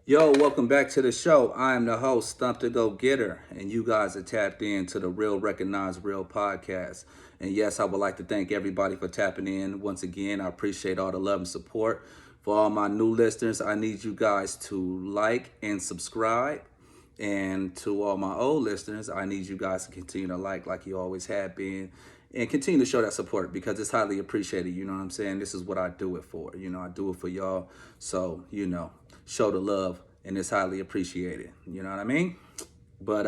Yo, welcome back to the show. I am the host, Stump the Go Getter, and you guys are tapped into the Real Recognize Real podcast. And yes, I would like to thank everybody for tapping in. Once again, I appreciate all the love and support. For all my new listeners, I need you guys to like and subscribe. And to all my old listeners, I need you guys to continue to like you always have been, and continue to show that support because it's highly appreciated. You know what I'm saying? This is what I do it for. I do it for y'all. So, show the love and it's highly appreciated. You know what I mean? But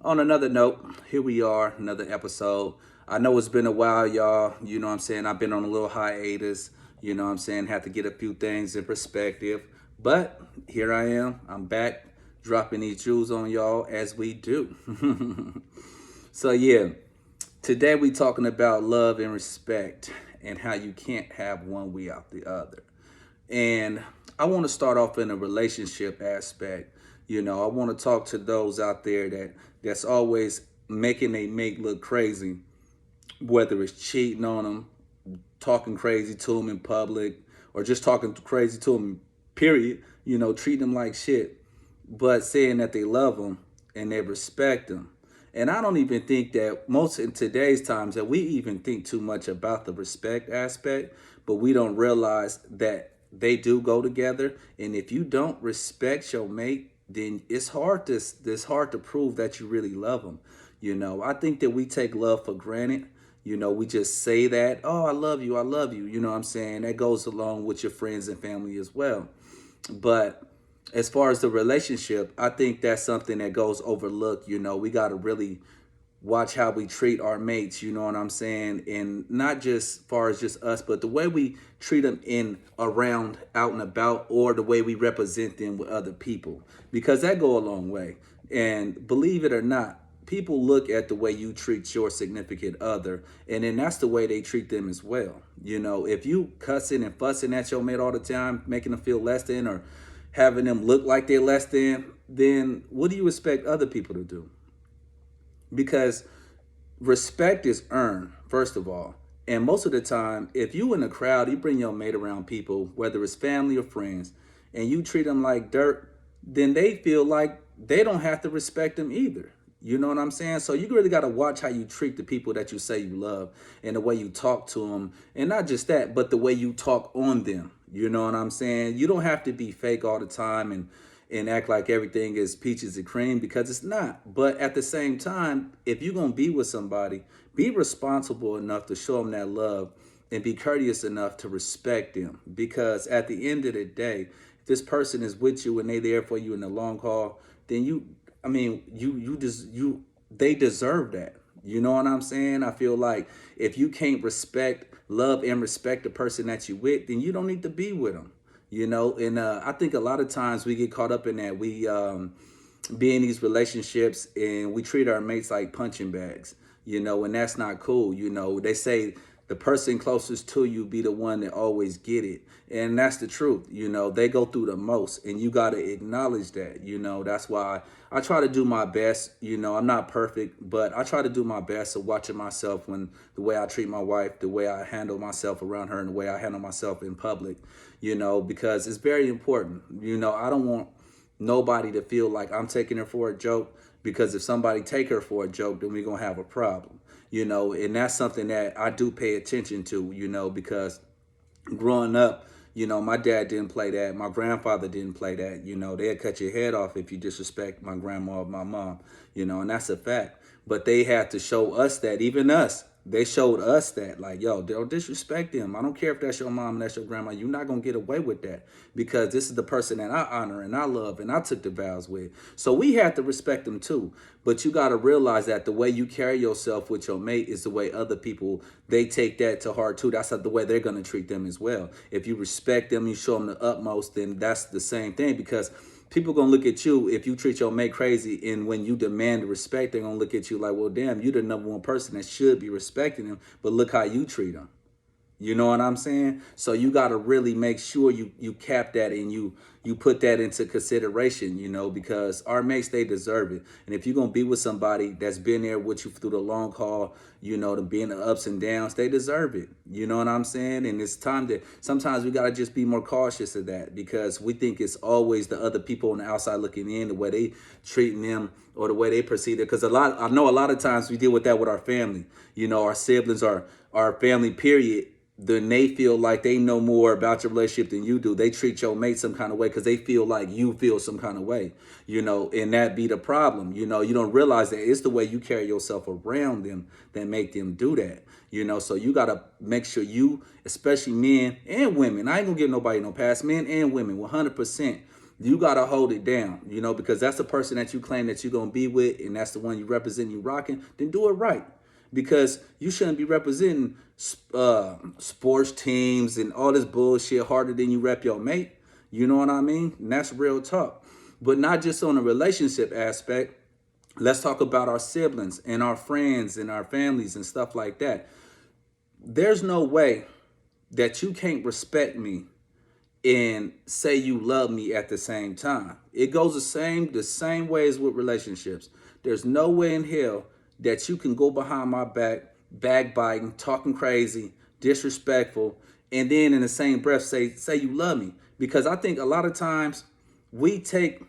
on another note, here we are, another episode. I know it's been a while, y'all. You know what I'm saying? I've been on a little hiatus. You know what I'm saying? Had to get a few things in perspective. But here I am. I'm back dropping these jewels on y'all as we do. So yeah, today we talking about love and respect and how you can't have one without the other. And I want to start off in a relationship aspect. I want to talk to those out there that's always making a mate look crazy, whether it's cheating on them, talking crazy to them in public, or just talking crazy to them, period. Treating them like shit, but saying that they love them and they respect them. And I don't even think that most in today's times that we even think too much about the respect aspect, but we don't realize that they do go together. And if you don't respect your mate, then it's hard to prove that you really love them. I think that we take love for granted. We just say that, oh, I love you, I love you. You know what I'm saying? That goes along with your friends and family as well. But as far as the relationship, I think that's something that goes overlooked. We got to really watch how we treat our mates, you know what I'm saying? And not just far as just us, but the way we treat them in around out and about, or the way we represent them with other people, because that go a long way. And believe it or not, people look at the way you treat your significant other, and then that's the way they treat them as well. If you cussing and fussing at your mate all the time, making them feel less than, or having them look like they're less than, then what do you expect other people to do? Because respect is earned, first of all. And most of the time, if you in a crowd, you bring your mate around people, whether it's family or friends, and you treat them like dirt, then they feel like they don't have to respect them either. You know what I'm saying? So you really got to watch how you treat the people that you say you love, and the way you talk to them. And not just that, but the way you talk on them. You know what I'm saying? You don't have to be fake all the time and act like everything is peaches and cream, because it's not. But at the same time, if you're going to be with somebody, be responsible enough to show them that love and be courteous enough to respect them. Because at the end of the day, if this person is with you and they there for you in the long haul, then they deserve that. You know what I'm saying? I feel like if you can't love and respect the person that you with, then you don't need to be with them. And I think a lot of times we get caught up in that. We be in these relationships and we treat our mates like punching bags, and that's not cool. They say the person closest to you be the one that always get it. And that's the truth. They go through the most, and you got to acknowledge that. That's why I try to do my best. I'm not perfect, but I try to do my best of watching myself, when the way I treat my wife, the way I handle myself around her, and the way I handle myself in public, because it's very important. I don't want nobody to feel like I'm taking her for a joke, because if somebody take her for a joke, then we're going to have a problem. And that's something that I do pay attention to, because growing up, my dad didn't play that. My grandfather didn't play that. They'd cut your head off if you disrespect my grandma or my mom, and that's a fact. But they had to show us that, even us. They showed us that, like, yo, don't disrespect them. I don't care if that's your mom and that's your grandma. You're not going to get away with that, because this is the person that I honor and I love and I took the vows with. So we have to respect them too. But you got to realize that the way you carry yourself with your mate is the way other people, they take that to heart too. That's the way they're going to treat them as well. If you respect them, you show them the utmost, then that's the same thing, because people gonna look at you if you treat your mate crazy, and when you demand respect, they're gonna look at you like, well, damn, you the number one person that should be respecting them, but look how you treat them. You know what I'm saying? So you got to really make sure you cap that and you put that into consideration, because our mates, they deserve it. And if you're going to be with somebody that's been there with you through the long haul, to being the ups and downs, they deserve it. You know what I'm saying? And it's time that sometimes we got to just be more cautious of that, because we think it's always the other people on the outside looking in, the way they treating them or the way they perceive it. Because I know a lot of times we deal with that with our family, our siblings, our family, period. Then they feel like they know more about your relationship than you do. They treat your mate some kind of way because they feel like you feel some kind of way, and that be the problem. You don't realize that it's the way you carry yourself around them that make them do that. So you got to make sure you, especially men and women, I ain't gonna give nobody no pass, men and women, 100%. You got to hold it down, because that's the person that you claim that you're going to be with, and that's the one you represent, you rocking, then do it right. Because you shouldn't be representing sports teams and all this bullshit harder than you rep your mate. You know what I mean? And that's real talk. But not just on a relationship aspect. Let's talk about our siblings and our friends and our families and stuff like that. There's no way that you can't respect me and say you love me at the same time. It goes the same way as with relationships. There's no way in hell that you can go behind my back, backbiting, talking crazy, disrespectful, and then in the same breath say you love me. Because I think a lot of times we take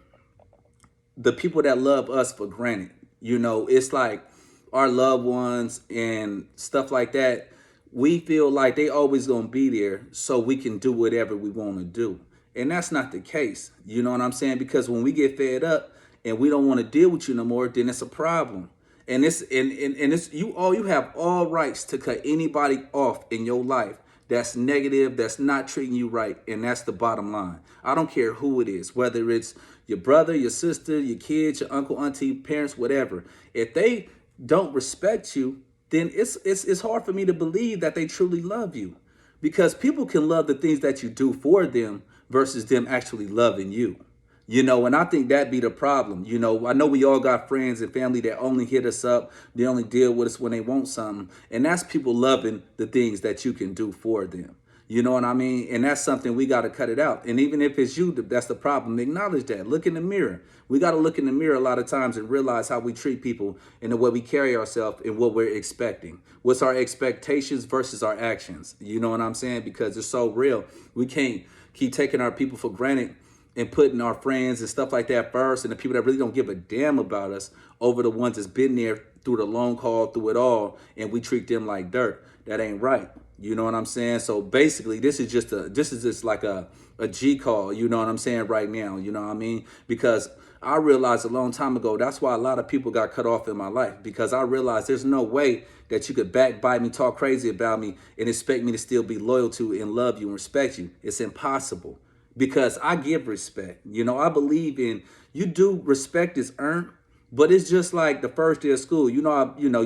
the people that love us for granted. It's like our loved ones and stuff like that. We feel like they always gonna be there so we can do whatever we want to do. And that's not the case. You know what I'm saying? Because when we get fed up and we don't want to deal with you no more, then it's a problem. And it's you have all rights to cut anybody off in your life that's negative, that's not treating you right, and that's the bottom line. I don't care who it is, whether it's your brother, your sister, your kids, your uncle, auntie, parents, whatever. If they don't respect you, then it's hard for me to believe that they truly love you, because people can love the things that you do for them versus them actually loving you. And I think that be the problem. I know we all got friends and family that only hit us up. They only deal with us when they want something. And that's people loving the things that you can do for them. You know what I mean? And that's something we got to cut it out. And even if it's you, that's the problem. Acknowledge that. Look in the mirror. We got to look in the mirror a lot of times and realize how we treat people and the way we carry ourselves and what we're expecting. What's our expectations versus our actions? You know what I'm saying? Because it's so real. We can't keep taking our people for granted and putting our friends and stuff like that first, and the people that really don't give a damn about us over the ones that's been there through the long haul, through it all, and we treat them like dirt. That ain't right. You know what I'm saying? So basically, this is just like a G call. You know what I'm saying right now? You know what I mean? Because I realized a long time ago, that's why a lot of people got cut off in my life, because I realized there's no way that you could backbite me, talk crazy about me, and expect me to still be loyal to and love you and respect you. It's impossible. Because I give respect. I believe in, you do, respect is earned, but it's just like the first day of school. You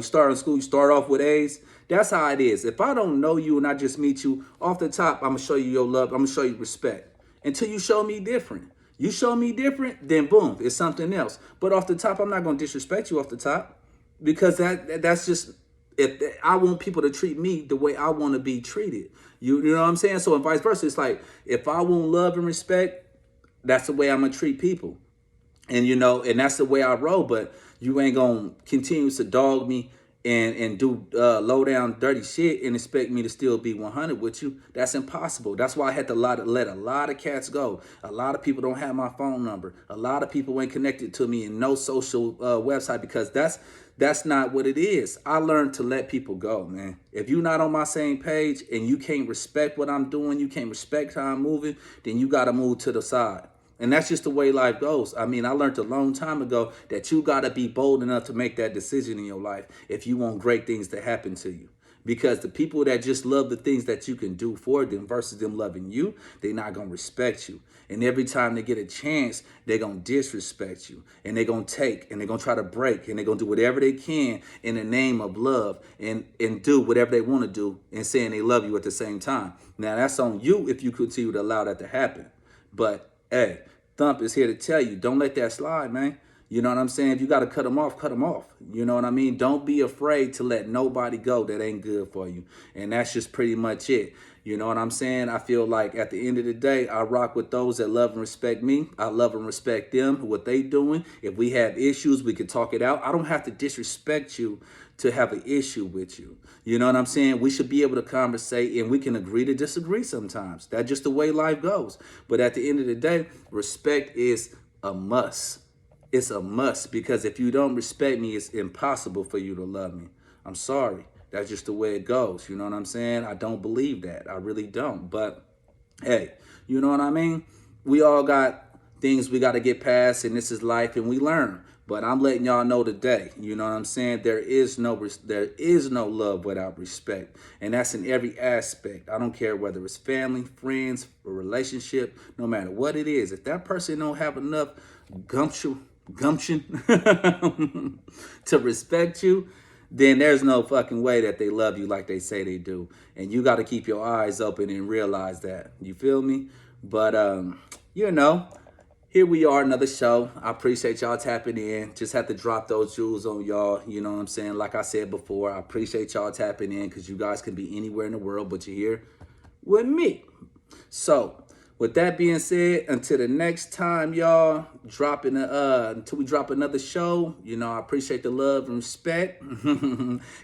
start in school, you start off with A's. That's how it is. If I don't know you and I just meet you off the top, I'm gonna show you your love. I'm gonna show you respect until you show me different. You show me different, then boom, it's something else. But off the top, I'm not gonna disrespect you off the top, because that's just, if I want people to treat me the way I want to be treated. You know what I'm saying? So, and vice versa. It's like, if I want love and respect, that's the way I'm gonna treat people. And that's the way I roll. But you ain't gonna continue to dog me and do low down dirty shit and expect me to still be 100 with you. That's impossible. That's why I had to let a lot of cats go. A lot of people don't have my phone number. A lot of people ain't connected to me in no social website, because that's not what it is. I learned to let people go, man. If you're not on my same page and you can't respect what I'm doing, you can't respect how I'm moving, then you got to move to the side. And that's just the way life goes. I mean, I learned a long time ago that you got to be bold enough to make that decision in your life if you want great things to happen to you. Because the people that just love the things that you can do for them versus them loving you, they're not going to respect you. And every time they get a chance, they're going to disrespect you. And they're going to take, and they're going to try to break, and they're going to do whatever they can in the name of love, and do whatever they want to do and saying they love you at the same time. Now, that's on you if you continue to allow that to happen. But, hey, Thump is here to tell you, don't let that slide, man. You know what I'm saying? If you got to cut them off, cut them off. You know what I mean? Don't be afraid to let nobody go that ain't good for you. And that's just pretty much it. You know what I'm saying? I feel like at the end of the day, I rock with those that love and respect me. I love and respect them, what they doing. If we have issues, we can talk it out. I don't have to disrespect you to have an issue with you. You know what I'm saying? We should be able to conversate and we can agree to disagree sometimes. That's just the way life goes. But at the end of the day, respect is a must. It's a must, because if you don't respect me, it's impossible for you to love me. I'm sorry. That's just the way it goes. You know what I'm saying? I don't believe that. I really don't. But hey, you know what I mean? We all got things we got to get past, and this is life, and we learn. But I'm letting y'all know today, you know what I'm saying? There is no love without respect. And that's in every aspect. I don't care whether it's family, friends, a relationship, no matter what it is. If that person don't have enough gumption to respect you, then there's no fucking way that they love you like they say they do. And you got to keep your eyes open and realize that. You feel me? But, you know, here we are, another show. I appreciate y'all tapping in. Just have to drop those jewels on y'all. You know what I'm saying? Like I said before, I appreciate y'all tapping in, because you guys can be anywhere in the world, but you're here with me. So, with that being said, until the next time, y'all, until we drop another show, you know, I appreciate the love and respect.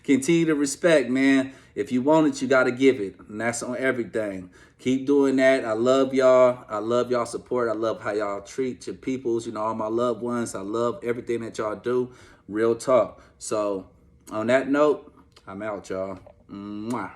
Continue to respect, man. If you want it, you got to give it. And that's on everything. Keep doing that. I love y'all. I love y'all support. I love how y'all treat your peoples, you know, all my loved ones. I love everything that y'all do. Real talk. So, on that note, I'm out, y'all. Mwah.